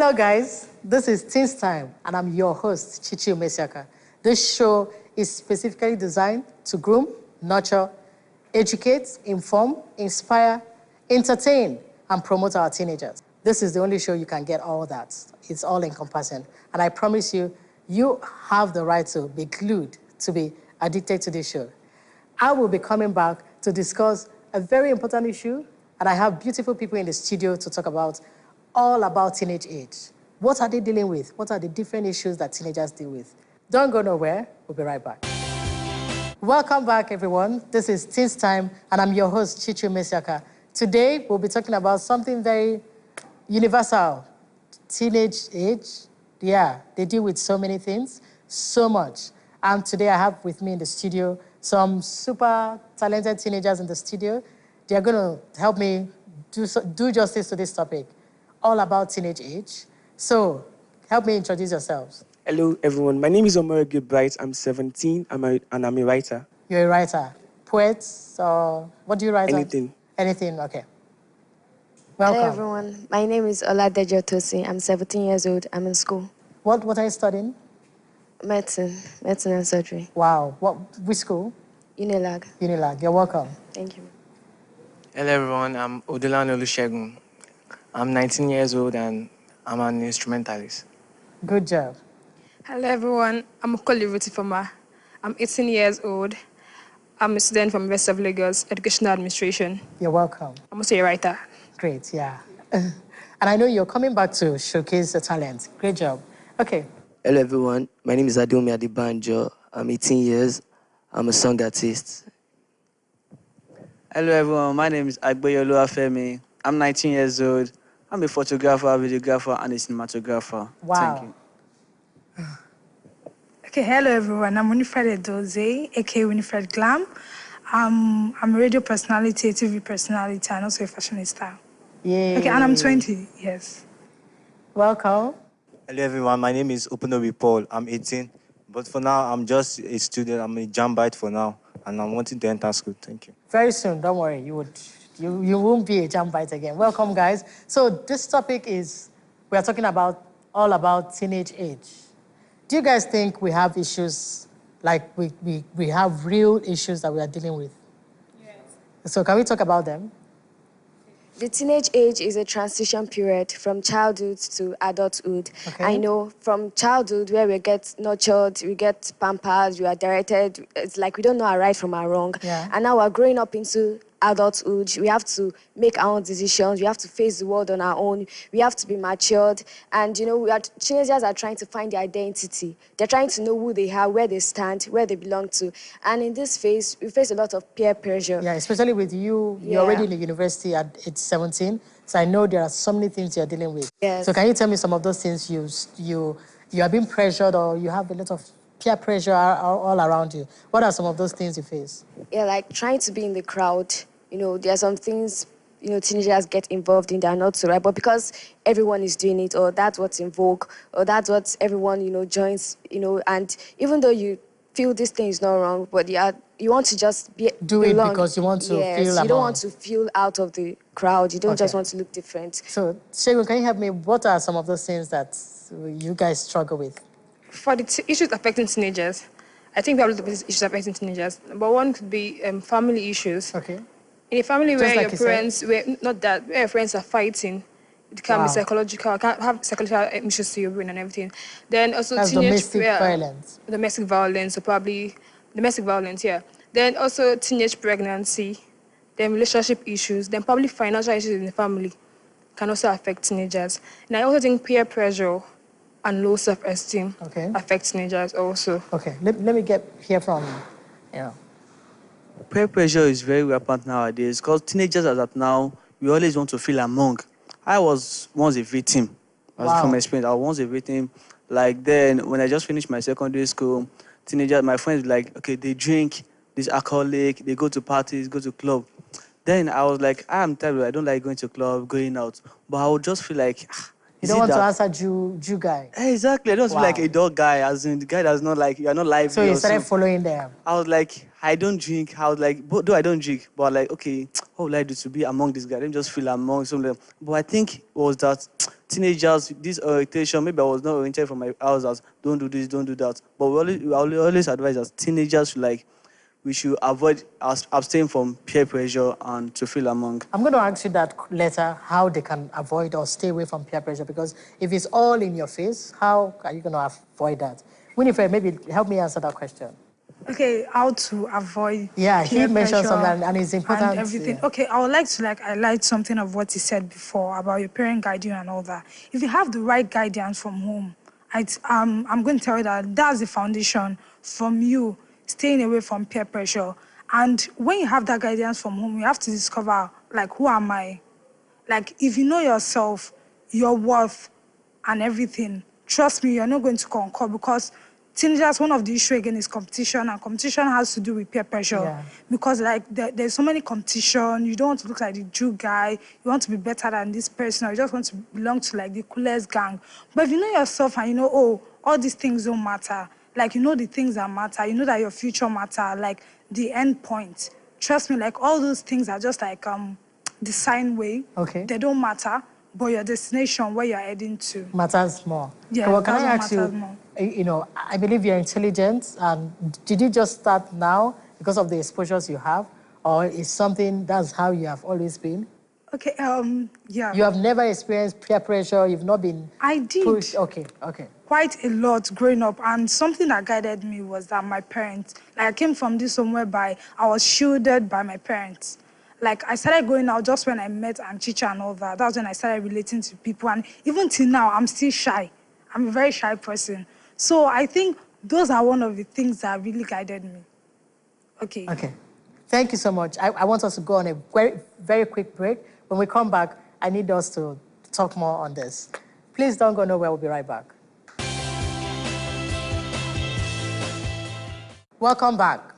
Hello, guys. This is Teens Time, and I'm your host, Chichi Umesiaka. This show is specifically designed to groom, nurture, educate, inform, inspire, entertain, and promote our teenagers. This is the only show you can get all that. It's all encompassing. And I promise you, you have the right to be glued, to be addicted to this show. I will be coming back to discuss a very important issue, and I have beautiful people in the studio to talk about all about teenage age. What are they dealing with? What are the different issues that teenagers deal with? Don't go nowhere. We'll be right back. Welcome back, everyone. This is Teens Time, and I'm your host, Chichi Umesiaka. Today, we'll be talking about something very universal. Teenage age. Yeah, they deal with so many things, so much. And today I have with me in the studio some super talented teenagers in the studio. They're going to help me do justice to this topic, all about teenage age. So, help me introduce yourselves. Hello, everyone. My name is Omar Gilbright. I'm 17, and I'm a writer. You're a writer. Poet, or what do you write? Anything. Anything, okay. Welcome. Hello, everyone. My name is Oladejo Tosi. I'm 17 years old. I'm in school. What are you studying? Medicine and surgery. Wow. Which school? Unilag. Unilag. You're welcome. Thank you. Hello everyone, I'm Odolano Olusegun. I'm 19 years old and I'm an instrumentalist. Good job. Hello everyone, I'm Okoli Rutifoma. I'm 18 years old. I'm a student from University of Lagos Educational Administration. You're welcome. I'm also a writer. Great, yeah. And I know you're coming back to showcase the talent. Great job. Okay. Hello everyone, my name is Adomi Adibanjo. I'm 18 years. I'm a song artist. Hello everyone, my name is Agboyolo Afemi. I'm 19 years old. I'm a photographer, videographer, and a cinematographer. Wow. Thank you. Okay, hello everyone. I'm Winifred Edoze, aka Winifred Glam. I'm a radio personality, a TV personality, and also a fashionista. Yay. Okay, and I'm 20, yes. Welcome. Hello everyone, my name is Opunobi Paul. I'm 18, but for now I'm just a student. I'm a Jambite for now, and I'm wanting to enter school. Thank you. Very soon, don't worry, you won't be a Jambite again. Welcome, guys. So this topic is, we are talking about all about teenage age. Do you guys think we have issues, like we have real issues that we are dealing with? Yes. So can we talk about them? The teenage age is a transition period from childhood to adulthood. Okay. I know from childhood where we get nurtured, we get pampered, we are directed. It's like we don't know our right from our wrong. Yeah. And now we're growing up into adulthood. We have to make our own decisions. We have to face the world on our own. We have to be matured. And, teenagers are trying to find their identity. They're trying to know who they are, where they stand, where they belong to. And in this phase, we face a lot of peer pressure. Yeah, especially with you. You're already in the university at age 17. So I know there are so many things you're dealing with. Yes. So can you tell me some of those things you are being pressured, or you have a lot of peer pressure all around you? What are some of those things you face? Yeah, like trying to be in the crowd. There are some things, teenagers get involved in that are not so right, but because everyone is doing it, or that's what's in vogue, or that's what everyone, joins, and even though you feel this thing is not wrong, but you want to just do it because you want to feel among. You don't want to feel out of the crowd. You don't just want to look different. So, Shegun, can you help me? What are some of those things that you guys struggle with? For the issues affecting teenagers, I think we have a lot of issues affecting teenagers. Number one could be family issues. Okay. In a family Just where like your parents, where your friends are fighting, it can be psychological, can have psychological issues to your brain and everything. Then also That's domestic violence. Domestic violence, or probably domestic violence, yeah. Then also teenage pregnancy, then relationship issues, then probably financial issues in the family can also affect teenagers. And I also think peer pressure and low self-esteem affect teenagers also. Okay, let me hear from Peer pressure is very rampant nowadays because teenagers as of now, we always want to feel among. I was once a victim. From experience, I was once a victim. Like then, when I just finished my secondary school, teenagers, my friends were like, okay, they drink, this alcoholic, they go to parties, go to club. Then I was like, I'm terrible. I don't like going to club, going out. But I would just feel like, You don't want to answer Jew guy. Exactly. I don't feel like a dog guy, as in the guy that's not like, you're not lively. So you started following them. I was like, I don't drink. I was like, though I don't drink, but like, okay, what would I do to be among these guys? I didn't just feel among some of them. But I think it was that teenagers, this orientation, maybe I was not oriented from my house as don't do this, don't do that. But we always advise as teenagers, like, we should abstain from peer pressure and to feel among. I'm going to ask you that later, how they can avoid or stay away from peer pressure, because if it's all in your face, how are you going to avoid that? Winifred, maybe help me answer that question. Okay, how to avoid Yeah, peer he mentioned pressure something and it's important. and everything. Yeah. Okay, I would like to highlight something of what he said before about your parent guiding and all that. If you have the right guidance from home, I'm going to tell you that that's the foundation from you staying away from peer pressure. And when you have that guidance from home, you have to discover, like, who am I? Like, if you know yourself, your worth, and everything, trust me, you're not going to conquer, because teenagers, one of the issue again is competition, and competition has to do with peer pressure. Yeah. Because like there's so many competition, you don't want to look like the Jew guy, you want to be better than this person, or you just want to belong to like the coolest gang. But if you know yourself and you know, oh, all these things don't matter, like you know the things that matter, you know that your future matter, like the end point. Trust me, like all those things are just like the sine wave. Okay. They don't matter, but your destination, where you're heading to, matters more. Yeah, Well, can I that's ask what you, matters more. you know, I believe you're intelligent, and did you just start now because of the exposures you have, or is something that's how you have always been? Okay, yeah. You have never experienced peer pressure, you've not been I did. pushed. Okay. Quite a lot growing up, and something that guided me was that my parents, like I came from this home whereby I was shielded by my parents. Like I started going out just when I met Chicha and all that. That's when I started relating to people, and even till now, I'm still shy. I'm a very shy person. So I think those are one of the things that really guided me. Okay. Thank you so much. I want us to go on a very, very quick break. When we come back, I need us to talk more on this. Please don't go nowhere. We'll be right back. Welcome back.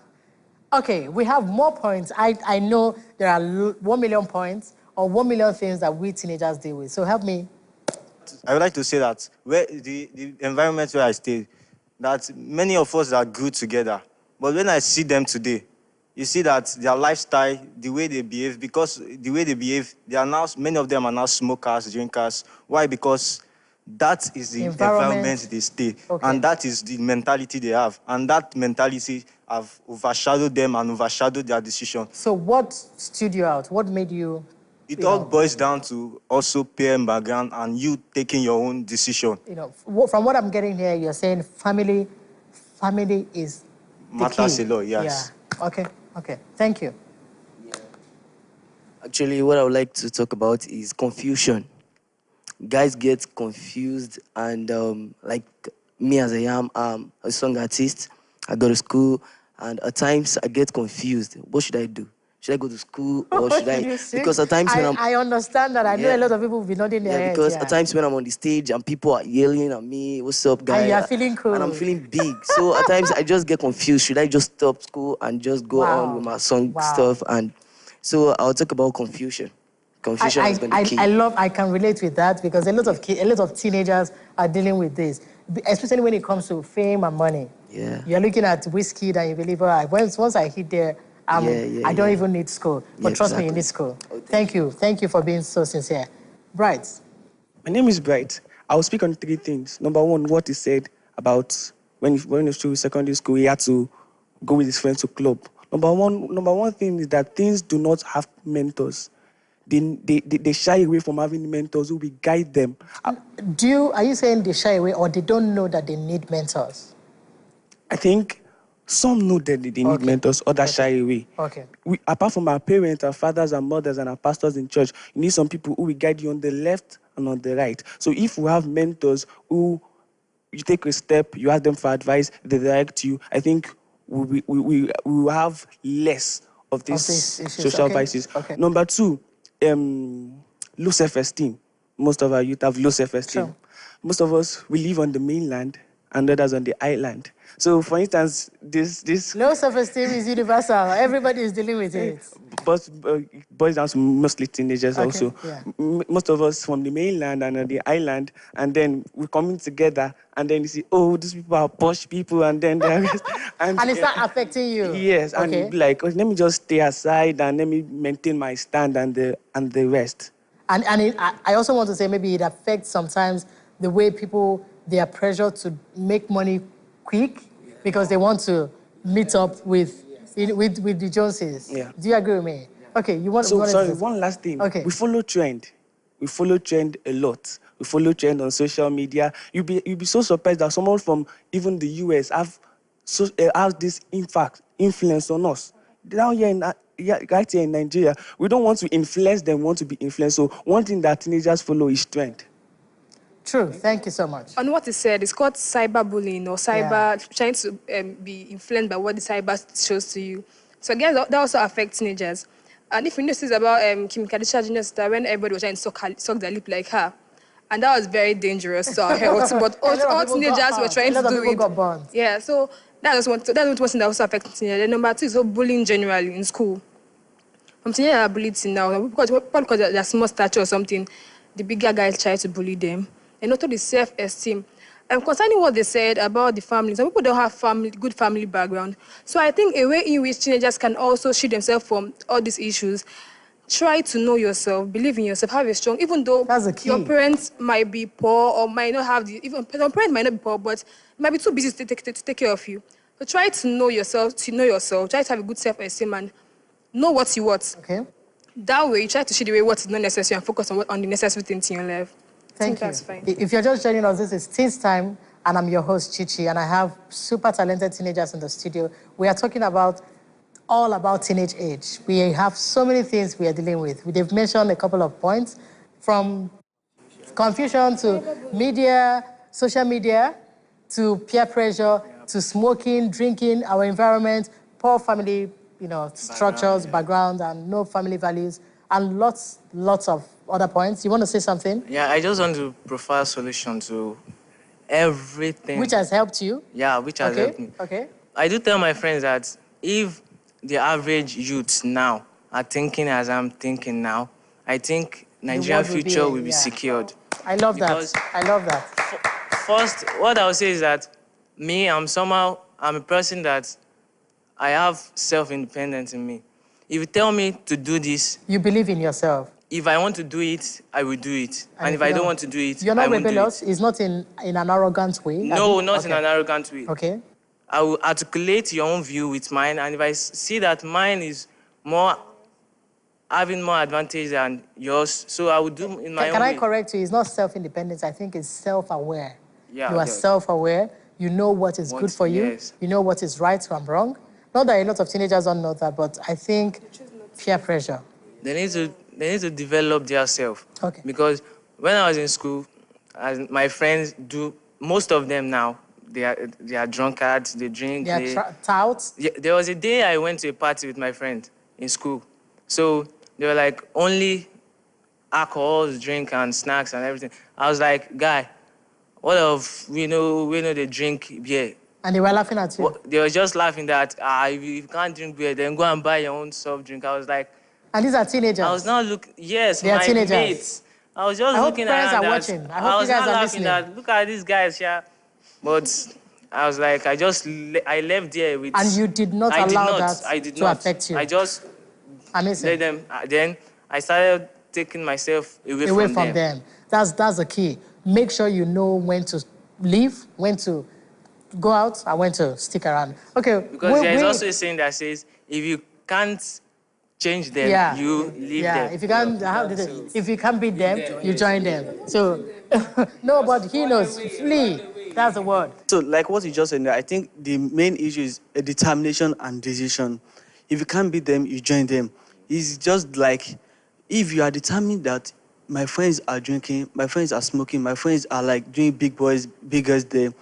Okay, we have more points. I know there are 1 million points or 1 million things that we teenagers deal with. So help me. I would like to say that where the environment where I stay, that many of us are good together. But when I see them today, you see that their lifestyle, the way they behave, because the way they behave, many of them are now smokers, drinkers. Why? Because that is the environment they stay. Okay. And that is the mentality they have. And that mentality have overshadowed them and overshadowed their decision. So what stood you out? What made you... It all boils down to also peer background and you taking your own decision. You know, from what I'm getting here, you're saying family is the Matters key. a lot, yes. Yeah. Okay. Thank you. Actually, what I would like to talk about is confusion. Guys get confused, and like me as I am, a song artist, I go to school, and at times I get confused. What should I do? Should I go to school or should I? Because at times when I understand that. I know a lot of people will be nodding their heads. Because at times when I'm on the stage and people are yelling at me, "What's up, guy?" And you're feeling cool. And I'm feeling big. So at times I just get confused. Should I just stop school and just go on with my song stuff? And so I'll talk about confusion. Confusion has been the key. I can relate with that because a lot of teenagers are dealing with this, especially when it comes to fame and money. Yeah. You're looking at whiskey and you believe, all right, once I hit there, I don't even need school. But trust me, you need school. Oh, thank you. Thank you for being so sincere. Bright. My name is Bright. I will speak on 3 things. Number 1, what he said about when he was to secondary school, he had to go with his friends to club. Number one thing is that teens do not have mentors. They shy away from having mentors who will guide them. Are you saying they shy away or they don't know that they need mentors? I think some know that they need mentors, others shy away. Okay. Apart from our parents, our fathers and mothers and our pastors in church, you need some people who will guide you on the left and on the right. So if we have mentors who you take a step, you ask them for advice, they direct you, I think we will have less of these social vices. Okay. Number 2, low self-esteem. Most of our youth have low self-esteem. Sure. Most of us, we live on the mainland and others on the island. So, for instance, this... Low self-esteem is universal. Everybody is dealing with it. boils down to mostly teenagers Okay, also. yeah. Most of us from the mainland and the island, and then we're coming together, and then you see, oh, these people are posh people, and then they're And it's not affecting you. yes, and Okay. you'd be like, oh, let me just stay aside and let me maintain my stand and the rest. And I also want to say maybe it affects sometimes the way people, they are pressured to make money quick because they want to meet up with the Joneses. Yeah. Do you agree with me? Okay, you want So, to sorry, one last thing. Okay. We follow trend. We follow trend a lot. We follow trend on social media. You'll be so surprised that someone from even the US have this influence on us. Down here right here in Nigeria, we don't want to influence them, we want to be influenced. So one thing that teenagers follow is trend. True. Thank you so much. On what is said, it's called cyberbullying or trying to be influenced by what the cyber shows to you. So again, that also affects teenagers. And if you notice about Kim Kardashian Jr. sister, when everybody was trying to suck their lip like her, and that was very dangerous to our health. But all teenagers were trying to do it. Got burned. Yeah, so that's one thing that also affects teenagers. Then number two is bullying generally in school. From teenagers are bullied till now because they're small stature or something. The bigger guys try to bully them. And also the self-esteem. Concerning what they said about the family, some people don't have good family background. So I think a way in which teenagers can also shield themselves from all these issues, try to know yourself, believe in yourself, have a strong, even though your parents might be poor or might not have even your parents might not be poor, but might be too busy to take care of you. So try to know yourself, try to have a good self-esteem and know what you want. Okay. That way, you try to shield away what is not necessary and focus on the necessary things in your life. Thank you. That's fine. If you're just joining us, this is Teens Time, and I'm your host, Chichi, and I have super talented teenagers in the studio. We are talking all about teenage age. We have so many things we are dealing with. They've mentioned a couple of points, from confusion to media, social media, to peer pressure, to smoking, drinking, our environment, poor family, structures, background, and no family values, and lots of other points. You want to say something? Yeah, I just want to provide a solution to everything. Which has helped you? Yeah, which has helped me. Okay. I do tell my friends that if the average youths now are thinking as I'm thinking now, I think Nigerian future will be secured. I love that. I love that. First, what I'll say is that I'm a person that I have self-independence in me. If you tell me to do this... You believe in yourself. If I want to do it, I will do it. And if I don't want to do it, you're not I won't rebellious? do it. It's not in an arrogant way? No, not in an arrogant way. Okay. I will articulate your own view with mine, and if I see that mine is having more advantage than yours, so I will do in my own way. Can I correct you? It's not self-independence. I think it's self-aware. Yeah, you are self-aware. You know what is good for you. Yes. You know what is right from wrong. Not that a lot of teenagers don't know that, but I think peer pressure. They need to develop their self. Okay. Because when I was in school, as my friends do, most of them now, they are drunkards, they drink. They are touts. Yeah, there was a day I went to a party with my friend in school. So they were like, only alcohol, drink and snacks and everything. I was like, guy, what if we know they drink beer? And they were laughing at you? They were just laughing that, if you can't drink beer, then go and buy your own soft drink. I was like... And these are teenagers? I was not looking... Yes, they are my teenagers. Mates. I was just looking at them. I hope parents are watching. I hope you guys are listening. That, look at these guys here. But I was like, I left there with... And you did not allow that to affect you? I just let them... Then I started taking myself away from them. That's the key. Make sure you know when to leave, when to go out, and when to stick around. Okay. Because there's also a saying that says, if you can't change them, you leave them. If you can't beat them, you join them. So, no, but he knows. Flee. That's the word. So, like what you just said, I think the main issue is a determination and decision. If you can't beat them, you join them. It's just like, if you are determined that my friends are drinking, my friends are smoking, my friends are like doing big boys, big girls there.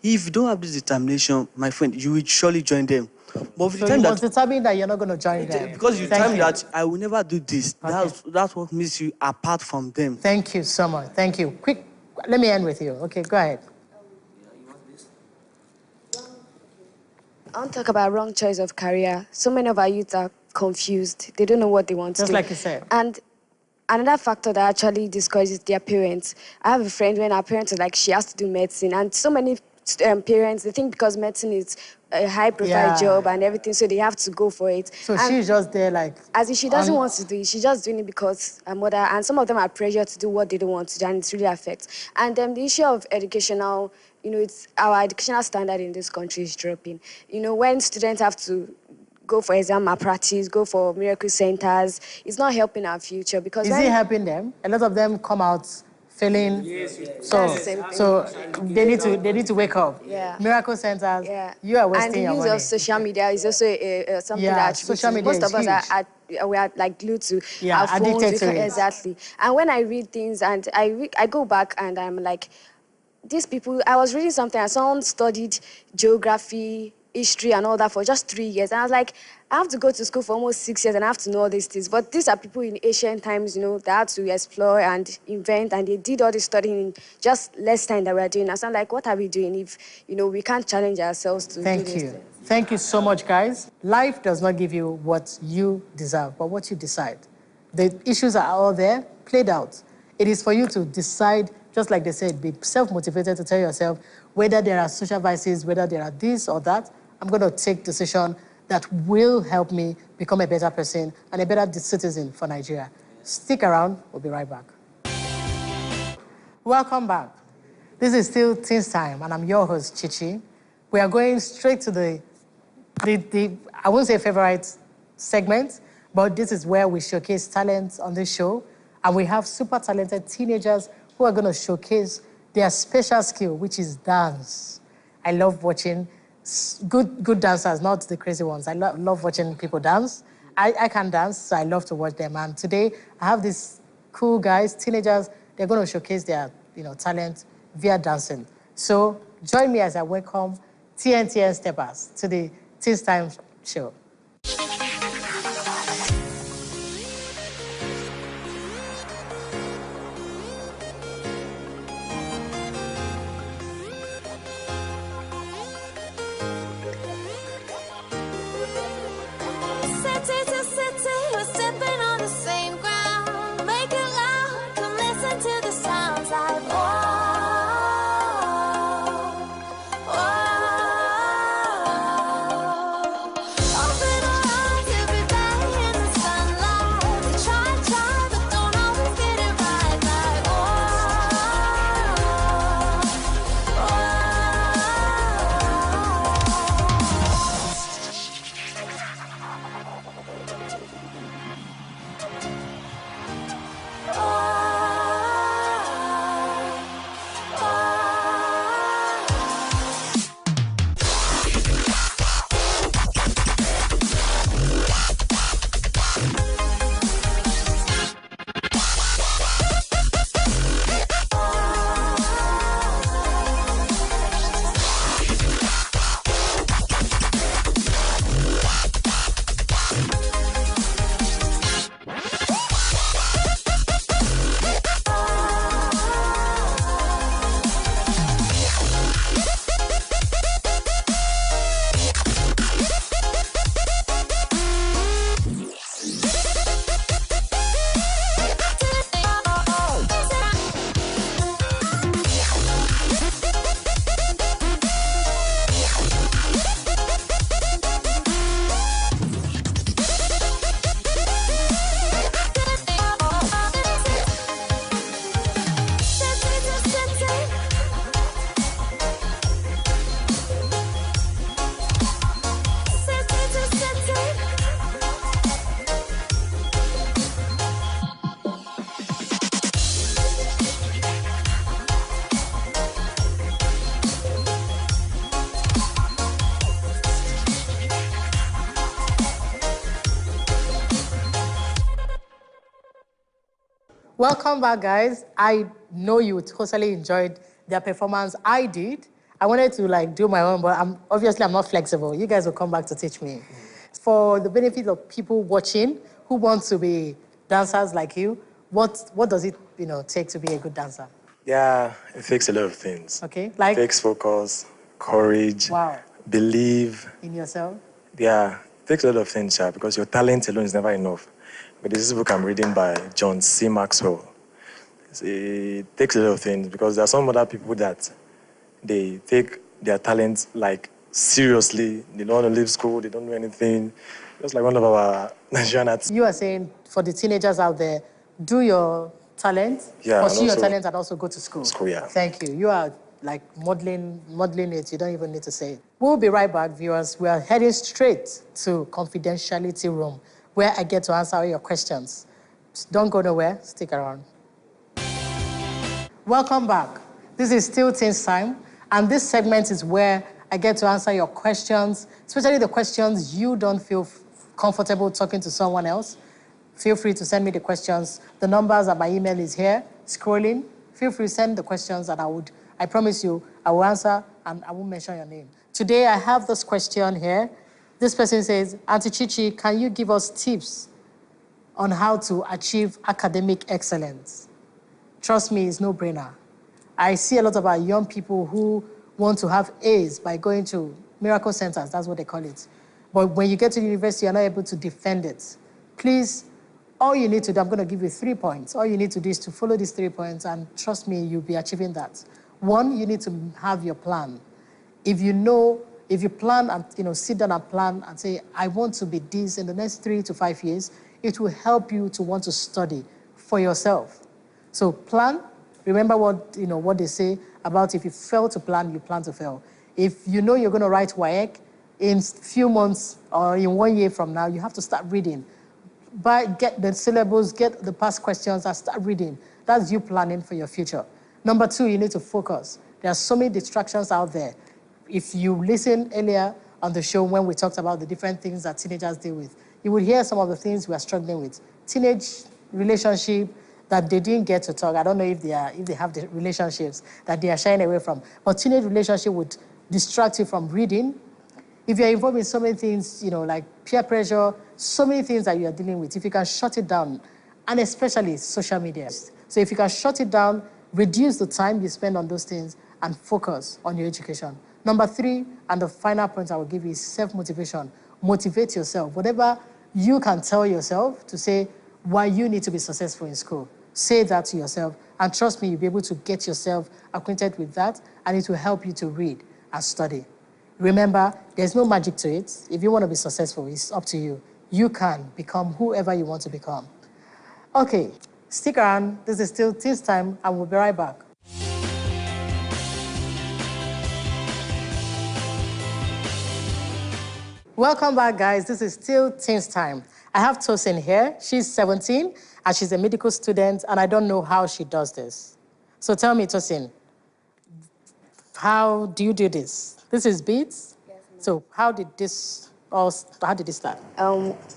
If you don't have this determination, my friend, you will surely join them. But so you must determine that you're not going to join them. Because you determine that I will never do this. Okay. That's what makes you apart from them. Thank you so much. Thank you. Quick, let me end with you. Okay, go ahead. I want to talk about wrong choice of career. So many of our youth are confused. They don't know what they want to Just do. like you said. And another factor that actually discourages their parents. I have a friend when her parents are like, she has to do medicine. And so many parents, they think because medicine is a high-profile job and everything, so they have to go for it. So and she's just there like... as if she doesn't want to do it, she's just doing it because her mother, and some of them are pressured to do what they don't want to do, and it really affects. And the issue of educational, it's our educational standard in this country is dropping. When students have to go for exam malpractice, go for miracle centers, it's not helping our future because... Is it helping them? A lot of them come out failing. So they need to wake up. Yeah. Miracle centers, you are wasting your money. And the use of social media is also something that social media most of us we are like glued to our phones. Addicted to it. Exactly. And when I read things and I go back and I'm like, these people, I was reading something and someone studied geography, history and all that for just 3 years. And I was like, I have to go to school for almost 6 years and I have to know all these things. But these are people in ancient times, that had to explore and invent, and they did all this studying in just less time than we're doing. And so I'm like, what are we doing if, we can't challenge ourselves to do this thing? Thank you so much, guys. Life does not give you what you deserve, but what you decide. The issues are all there, played out. It is for you to decide, just like they said, be self-motivated to tell yourself whether there are social vices, whether there are this or that. I'm going to take decision that will help me become a better person and a better citizen for Nigeria. Stick around. We'll be right back. Welcome back. This is still Teens Time, and I'm your host, Chichi. We are going straight to the I won't say favorite segment, but this is where we showcase talents on this show. And we have super talented teenagers who are going to showcase their special skill, which is dance. I love watching good dancers, not the crazy ones. I love watching people dance. I can dance, so I love to watch them. And today, I have these cool guys, teenagers. They're going to showcase their talent via dancing. So join me as I welcome TNTN Steppers to the Teens Time show. Welcome back, guys. I know you totally enjoyed their performance. I did. I wanted to do my own, but I'm not flexible. You guys will come back to teach me. For the benefit of people watching who want to be dancers like you, what does it take to be a good dancer? Yeah, it takes a lot of things. Okay, It takes focus, courage, wow, believe in yourself. Yeah, takes a lot of things, because your talent alone is never enough. But this book I'm reading by John C. Maxwell. It takes a lot of things, because there are some other people that they take their talents like seriously. They don't want to leave school, they don't do anything. Just like one of our Nigerian artists. You are saying for the teenagers out there, do your talent, Yeah, pursue and your also- talent, and also go to school. School, yeah. Thank you. You are like modeling it. You don't even need to say it. We'll be right back, viewers. We are heading straight to confidentiality room, where I get to answer all your questions. Don't go nowhere. Stick around. Welcome back. This is Still Teens Time, and this segment is where I get to answer your questions, especially the questions you don't feel comfortable talking to someone else. Feel free to send me the questions. The numbers and my email is here, scrolling. Feel free to send the questions, and I promise you, I will answer, and I won't mention your name. Today, I have this question here. This person says, Auntie Chichi, can you give us tips on how to achieve academic excellence? Trust me, it's no-brainer. I see a lot of our young people who want to have A's by going to miracle centers, that's what they call it. But when you get to the university, you're not able to defend it. Please, all you need to do, I'm going to give you 3 points. All you need to do is to follow these 3 points, and trust me, you'll be achieving that. 1, you need to have your plan. If you plan and sit down and plan and say, I want to be this in the next 3 to 5 years, it will help you to want to study for yourself. So plan. Remember what they say about if you fail to plan, you plan to fail. If you know you're going to write WAEC in a few months or in 1 year from now, you have to start reading. Get the syllables, get the past questions, and start reading. That's you planning for your future. Number 2, you need to focus. There are so many distractions out there. If you listen earlier on the show when we talked about the different things that teenagers deal with, you would hear some of the things we are struggling with. Teenage relationship that they didn't get to talk. I don't know if they have the relationships that they are shying away from. But teenage relationship would distract you from reading. If you're involved in so many things, like peer pressure, so many things that you are dealing with, if you can shut it down, and especially social media. So if you can shut it down, reduce the time you spend on those things, and focus on your education. Number 3, and the final point I will give you, is self-motivation. Motivate yourself. Whatever you can tell yourself to say why you need to be successful in school, say that to yourself, and trust me, you'll be able to get yourself acquainted with that, and it will help you to read and study. Remember, there's no magic to it. If you want to be successful, it's up to you. You can become whoever you want to become. Okay, stick around. This is Still Teens Time, and we'll be right back. Welcome back, guys. This is Still Teens Time. I have Tosin here. She's 17, and she's a medical student, and I don't know how she does this. So tell me, Tosin, how do you do this? This is beats? Yes. So how did this start?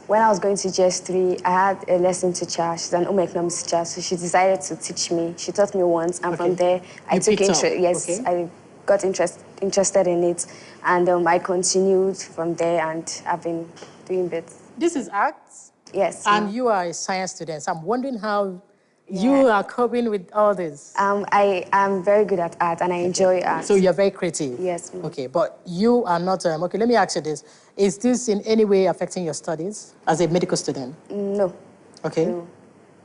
When I was going to GS3, I had a lesson teacher. She's an home economics teacher, so she decided to teach me. She taught me once, and from there, I took interest. Yes, okay. I got interested in it, and I continued from there, and I've been doing bits. This is arts? Yes. And you are a science student, so I'm wondering how you are coping with all this. I am very good at art, and I enjoy art. So you're very creative? Yes. Okay, but you are not... okay, let me ask you this. Is this in any way affecting your studies as a medical student? No. Okay. No.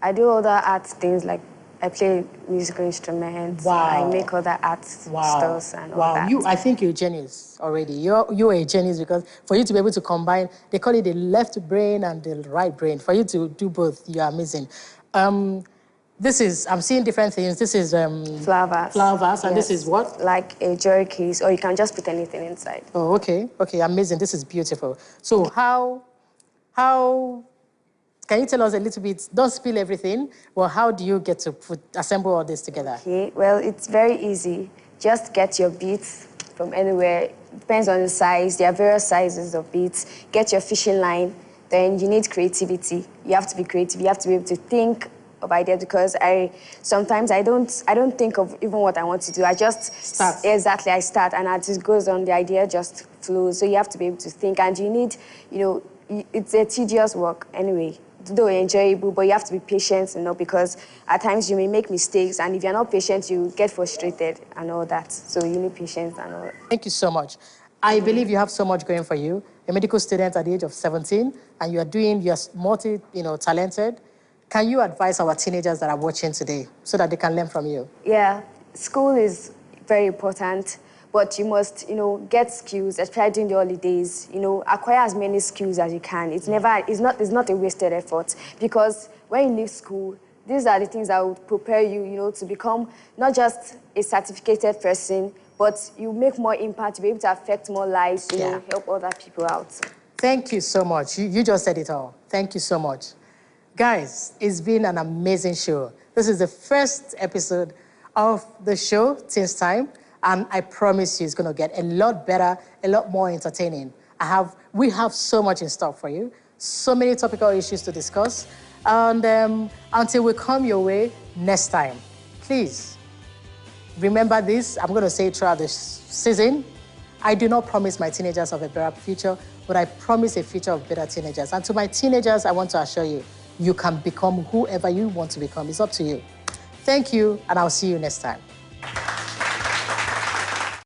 I do other art things, like I play musical instruments. Wow. I make other art stuff and all that. I think you're a genius already. You're a genius, because for you to be able to combine, they call it the left brain and the right brain. For you to do both, you're amazing. I'm seeing different things. This is... flower vase. Flower vase, and this is what? Like a jewelry case, or you can just put anything inside. Oh, okay. Okay, amazing. This is beautiful. So how... Can you tell us a little bit? Don't spill everything. Well, how do you get to assemble all this together? Okay, well, it's very easy. Just get your beads from anywhere. Depends on the size. There are various sizes of beads. Get your fishing line. Then you need creativity. You have to be creative. You have to be able to think of ideas, because sometimes I don't think of even what I want to do. I just start. Exactly, I start, and as it goes on, the idea just flows. So you have to be able to think, and you need, it's a tedious work anyway. Though enjoyable, but you have to be patient, because at times you may make mistakes, and if you're not patient, you get frustrated and all that. So you need patience and all that. Thank you so much. I believe you have so much going for you. a medical student at the age of 17, and you're talented. Can you advise our teenagers that are watching today so that they can learn from you? Yeah, school is very important, but you must, get skills, especially during the holidays. Acquire as many skills as you can. It's not a wasted effort, because when you leave school, these are the things that will prepare you, to become not just a certificated person, but you make more impact, to be able to affect more lives, help other people out. Thank you so much. You just said it all. Thank you so much. Guys, it's been an amazing show. This is the first episode of the show, Teens Time, and I promise you it's going to get a lot better, a lot more entertaining. We have so much in stock for you, so many topical issues to discuss, and until we come your way next time, please remember this. I'm going to say it throughout this season. I do not promise my teenagers of a better future, but I promise a future of better teenagers. And to my teenagers, I want to assure you, you can become whoever you want to become. It's up to you. Thank you, and I'll see you next time.